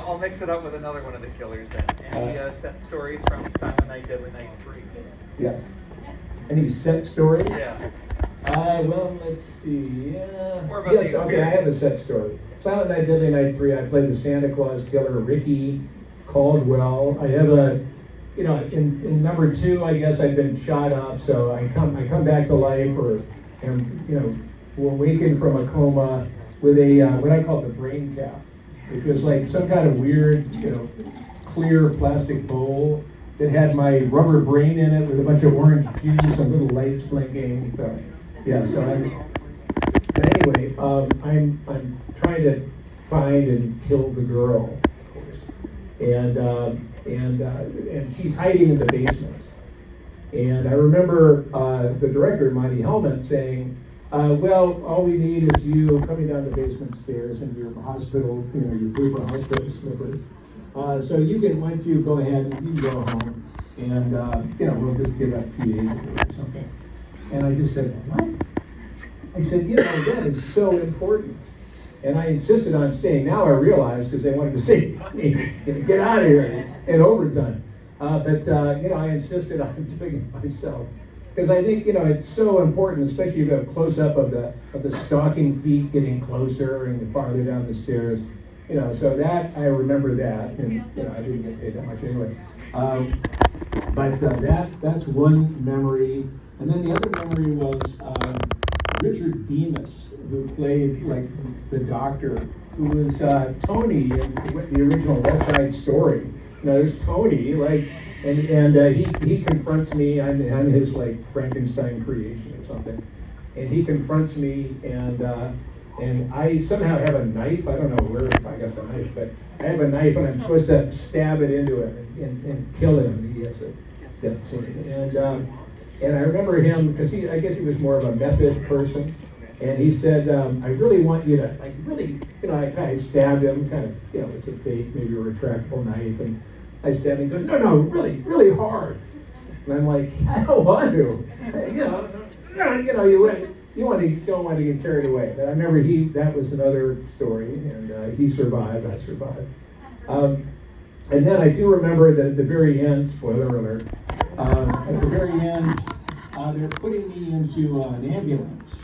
I'll mix it up with another one of the killers then. Any set stories from Silent Night, Deadly Night 3? Yes. Any set stories? Yeah. Well, let's see. Or about Yes, the okay, I have a set story. Silent Night, Deadly Night 3, I played the Santa Claus killer, Ricky Caldwell. I have a, in number 2, I guess I've been shot up, so I come back to life, or am, awakened from a coma with a, what I call the brain cap, which was like some kind of weird, clear plastic bowl that had my rubber brain in it with a bunch of orange juice and little lights blinking. So, yeah, so but anyway, I'm trying to find and kill the girl, of course, and she's hiding in the basement. And I remember the director, Monty Hellman, saying, well, all we need is you coming down the basement stairs in your hospital, your paper hospital slippers. So you can, once you go ahead, you can go home, and we'll just give up PAs or something. And I just said, what? I said, that is so important. And I insisted on staying. Now I realize, because they wanted to save money, get out of here in overtime. But I insisted on doing it myself. Because I think, it's so important, especially if you have a close-up of the stalking feet getting closer and farther down the stairs. So that, I remember that, and, I didn't get paid that much anyway. But that's one memory. And then the other memory was Richard Bemis, who played, like, the doctor, who was Tony in the original West Side Story. There's Tony, right? And he confronts me. I'm his, like, Frankenstein creation or something. And he confronts me, and I somehow have a knife. I don't know where I got the knife, but I have a knife, and I'm supposed to stab it into it and kill him. He has a death scene. And I remember him, because I guess he was more of a method person, and he said, I really want you to, like, really, I kind of stabbed him, kind of, it's a fake, maybe a retractable knife, and I stabbed him. He goes, no, really, really hard. And I'm like, I don't want to. You don't want to get carried away. But I remember that was another story, and he survived, I survived. And then I do remember that at the very end, spoiler alert, at the very end, they're putting me into an ambulance.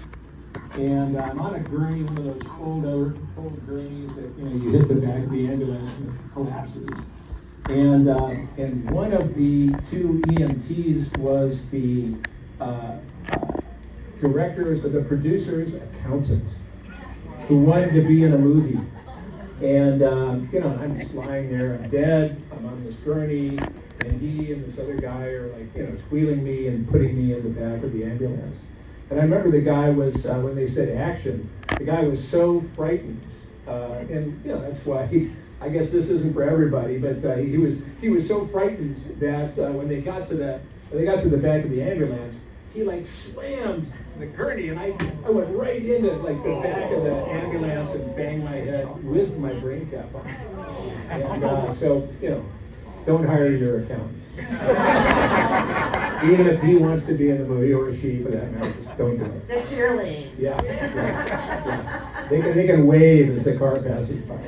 And I'm on a gurney, one of those fold gurneys that, you hit the back of the ambulance and it collapses. And one of the 2 EMTs was the the producer's accountant, who wanted to be in a movie. And, I'm just lying there, I'm dead, I'm on this gurney, and he and this other guy are like, squealing me and putting me in the back of the ambulance. And I remember the guy was, when they said action, the guy was so frightened, and, that's why I guess this isn't for everybody, but he was so frightened that when they got to the back of the ambulance, he like slammed the gurney, and I went right into like the back of the ambulance and banged my head with my brain cap on. And so, don't hire your accountant. Even if he wants to be in the movie, or she for that matter, just don't do it. Stick to your lane. Yeah. They can wave as the car passes by.